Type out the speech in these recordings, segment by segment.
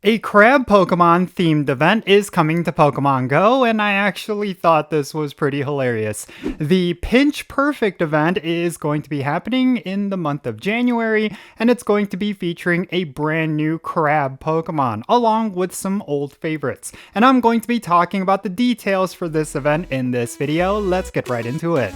A crab Pokemon themed event is coming to Pokemon Go, and I actually thought this was pretty hilarious. The Pinch Perfect event is going to be happening in the month of January, and it's going to be featuring a brand new crab Pokemon, along with some old favorites. And I'm going to be talking about the details for this event in this video. Let's get right into it.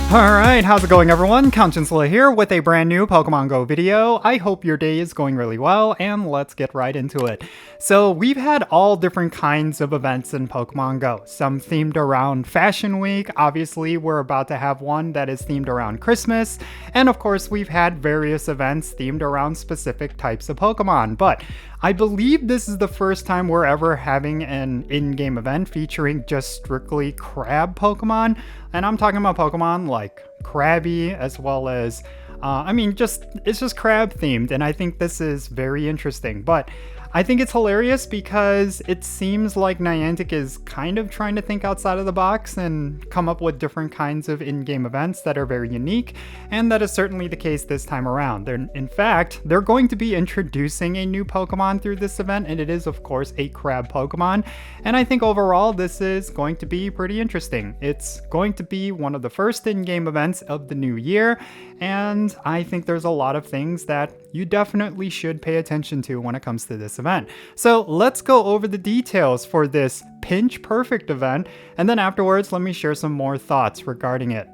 Alright, how's it going everyone? Count Jinsula here with a brand new Pokemon Go video. I hope your day is going really well, and let's get right into it. So we've had all different kinds of events in Pokemon Go. Some themed around Fashion Week, obviously we're about to have one that is themed around Christmas, and of course we've had various events themed around specific types of Pokemon, but I believe this is the first time we're ever having an in-game event featuring just strictly crab Pokemon. And I'm talking about Pokemon like Krabby, as well as, it's just crab themed. And I think this is very interesting. But I think it's hilarious because it seems like Niantic is kind of trying to think outside of the box and come up with different kinds of in-game events that are very unique, and that is certainly the case this time around. In fact, they're going to be introducing a new Pokemon through this event, and it is of course a crab Pokemon, and I think overall this is going to be pretty interesting. It's going to be one of the first in-game events of the new year, and I think there's a lot of things that you definitely should pay attention to when it comes to this event. So let's go over the details for this Pinch Perfect event, and then afterwards let me share some more thoughts regarding it.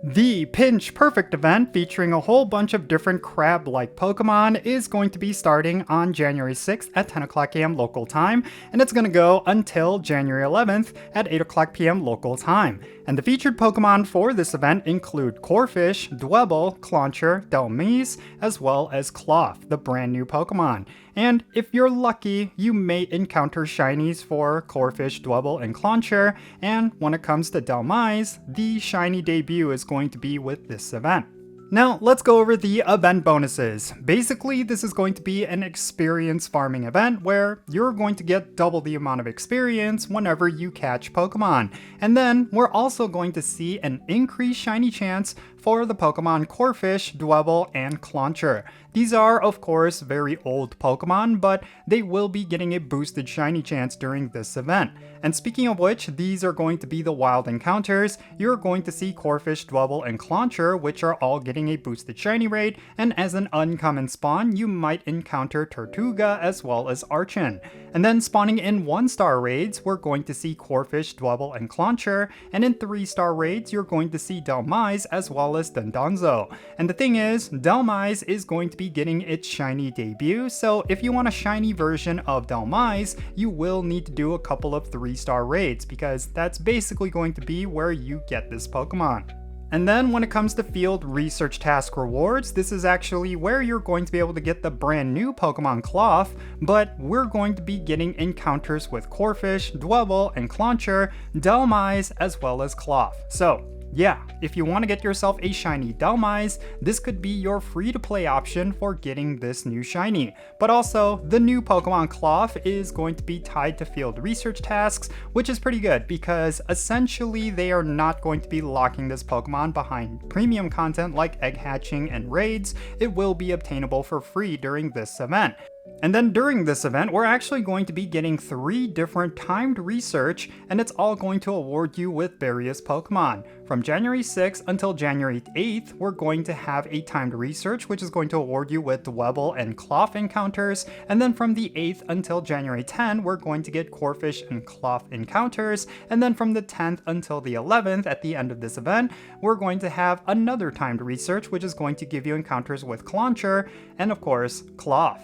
The Pinch Perfect event, featuring a whole bunch of different crab-like Pokemon, is going to be starting on January 6th at 10 o'clock a.m. local time, and it's going to go until January 11th at 8 o'clock p.m. local time. And the featured Pokemon for this event include Corphish, Dwebble, Clauncher, Delmise, as well as Cloth, the brand new Pokemon. And if you're lucky, you may encounter shinies for Corphish, Dwebble, and Clauncher, and when it comes to Delmise, the shiny debut is going to be with this event. Now, let's go over the event bonuses. Basically, this is going to be an experience farming event where you're going to get double the amount of experience whenever you catch Pokemon. And then we're also going to see an increased shiny chance for the Pokemon Corphish, Dwebble, and Clauncher. These are, of course, very old Pokemon, but they will be getting a boosted shiny chance during this event. And speaking of which, these are going to be the wild encounters. You're going to see Corphish, Dwebble, and Clauncher, which are all getting a boosted shiny rate, and as an uncommon spawn, you might encounter Tortuga as well as Archon. And then spawning in 1-star raids, we're going to see Corphish, Dwebble, and Clauncher, and in 3-star raids, you're going to see Delmise as well as Dondozo. And the thing is, Delmise is going to be getting its shiny debut, so if you want a shiny version of Delmise, you will need to do a couple of 3-star raids, because that's basically going to be where you get this Pokemon. And then when it comes to field research task rewards, this is actually where you're going to be able to get the brand new Pokemon Cloth, but we're going to be getting encounters with Corphish, Dwebble, and Clauncher, Delmise, as well as Cloth. So yeah, if you want to get yourself a shiny Delmise, this could be your free-to-play option for getting this new shiny. But also, the new Pokemon Cloth is going to be tied to field research tasks, which is pretty good because essentially they are not going to be locking this Pokemon behind premium content like egg hatching and raids. It will be obtainable for free during this event. And then during this event, we're actually going to be getting 3 different timed research, and it's all going to award you with various Pokemon. From January 6th until January 8th, we're going to have a timed research, which is going to award you with Dwebble and Cloth encounters, and then from the 8th until January 10th, we're going to get Corphish and Cloth encounters, and then from the 10th until the 11th, at the end of this event, we're going to have another timed research, which is going to give you encounters with Clauncher, and of course, Cloth.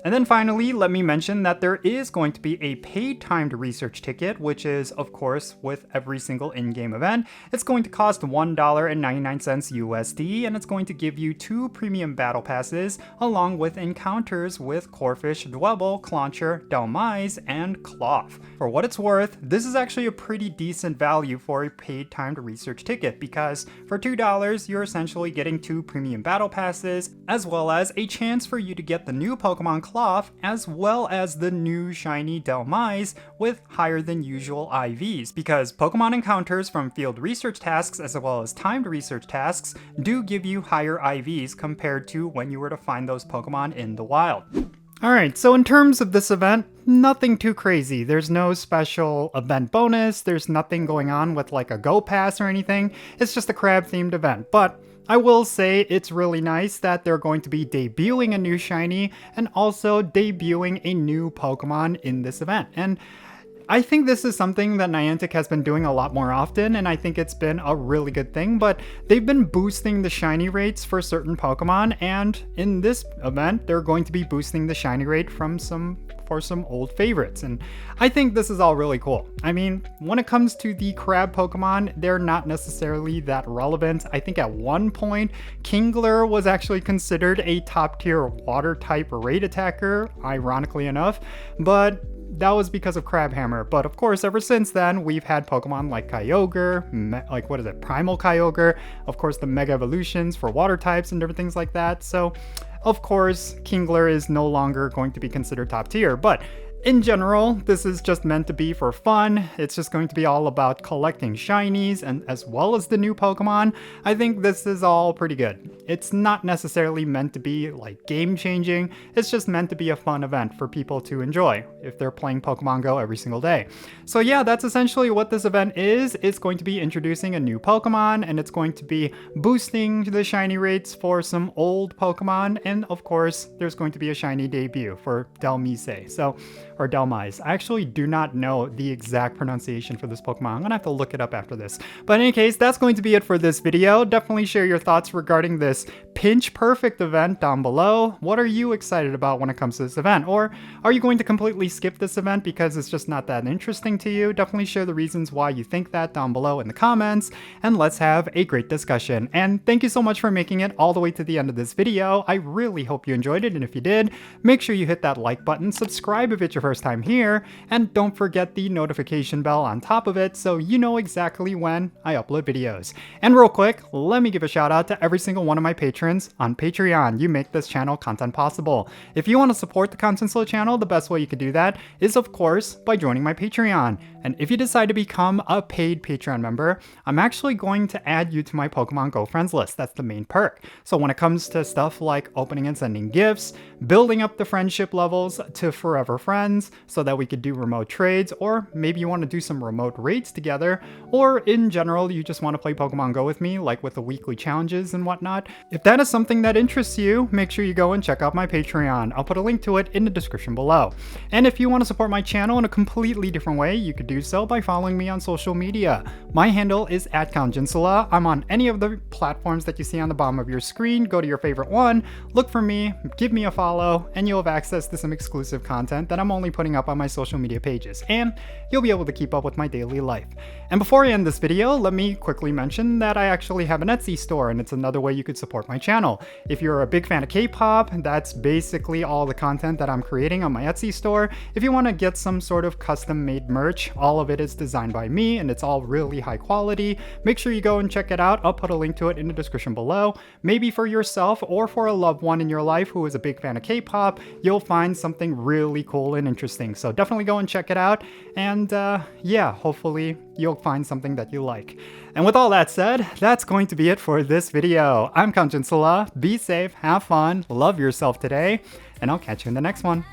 And then finally, let me mention that there is going to be a paid timed research ticket, which is, of course, with every single in-game event. It's going to cost $1.99 USD, and it's going to give you 2 premium battle passes, along with encounters with Corphish, Dwebble, Clauncher, Delmise, and Cloth. For what it's worth, this is actually a pretty decent value for a paid timed research ticket, because for $2, you're essentially getting 2 premium battle passes, as well as a chance for you to get the new Pokemon cloth, as well as the new shiny Delmise with higher than usual IVs, because Pokemon encounters from field research tasks as well as timed research tasks do give you higher IVs compared to when you were to find those Pokemon in the wild. Alright, so in terms of this event, nothing too crazy. There's no special event bonus, there's nothing going on with like a Go Pass or anything. It's just a crab themed event, but I will say it's really nice that they're going to be debuting a new shiny and also debuting a new Pokemon in this event. And I think this is something that Niantic has been doing a lot more often, and I think it's been a really good thing, but they've been boosting the shiny rates for certain Pokemon, and in this event, they're going to be boosting the shiny rate for some old favorites, and I think this is all really cool. I mean, when it comes to the crab Pokemon, they're not necessarily that relevant. I think at one point, Kingler was actually considered a top tier water type raid attacker, ironically enough, but that was because of Crabhammer. But of course, ever since then, we've had Pokemon like Kyogre, Primal Kyogre, of course the Mega Evolutions for water types and different things like that. So, of course, Kingler is no longer going to be considered top tier, but in general, this is just meant to be for fun. It's just going to be all about collecting shinies and as well as the new Pokemon. I think this is all pretty good. It's not necessarily meant to be like game changing. It's just meant to be a fun event for people to enjoy if they're playing Pokemon Go every single day. So yeah, that's essentially what this event is. It's going to be introducing a new Pokemon, and it's going to be boosting the shiny rates for some old Pokemon. And of course, there's going to be a shiny debut for Delmise. Or Delmise. I actually do not know the exact pronunciation for this Pokemon. I'm gonna have to look it up after this. But in any case, that's going to be it for this video. Definitely share your thoughts regarding this Pinch Perfect event down below. What are you excited about when it comes to this event? Or are you going to completely skip this event because it's just not that interesting to you? Definitely share the reasons why you think that down below in the comments, and let's have a great discussion. And thank you so much for making it all the way to the end of this video. I really hope you enjoyed it, and if you did, make sure you hit that like button, subscribe if it's your first time here, and don't forget the notification bell on top of it so you know exactly when I upload videos. And real quick, let me give a shout out to every single one of my patrons on Patreon. You make this channel content possible. If you want to support the Content channel, the best way you could do that is of course by joining my Patreon. And if you decide to become a paid Patreon member, I'm actually going to add you to my Pokemon Go friends list. That's the main perk. So when it comes to stuff like opening and sending gifts, building up the friendship levels to forever friends so that we could do remote trades, or maybe you want to do some remote raids together, or in general, you just want to play Pokemon Go with me, like with the weekly challenges and whatnot. If that is something that interests you, make sure you go and check out my Patreon. I'll put a link to it in the description below. And if you want to support my channel in a completely different way, you could do so by following me on social media. My handle is @Jinsula. I'm on any of the platforms that you see on the bottom of your screen. Go to your favorite one, look for me, give me a follow, and you'll have access to some exclusive content that I'm only putting up on my social media pages, and you'll be able to keep up with my daily life. And before I end this video, let me quickly mention that I actually have an Etsy store, and it's another way you could support my channel. If you're a big fan of K-pop, that's basically all the content that I'm creating on my Etsy store. If you want to get some sort of custom-made merch, all of it is designed by me, and it's all really high quality. Make sure you go and check it out. I'll put a link to it in the description below. Maybe for yourself or for a loved one in your life who is a big fan of K-pop, you'll find something really cool and interesting. So definitely go and check it out, and yeah, hopefully you'll find something that you like. And with all that said, that's going to be it for this video. I'm Jinsula. Be safe, have fun, love yourself today, and I'll catch you in the next one.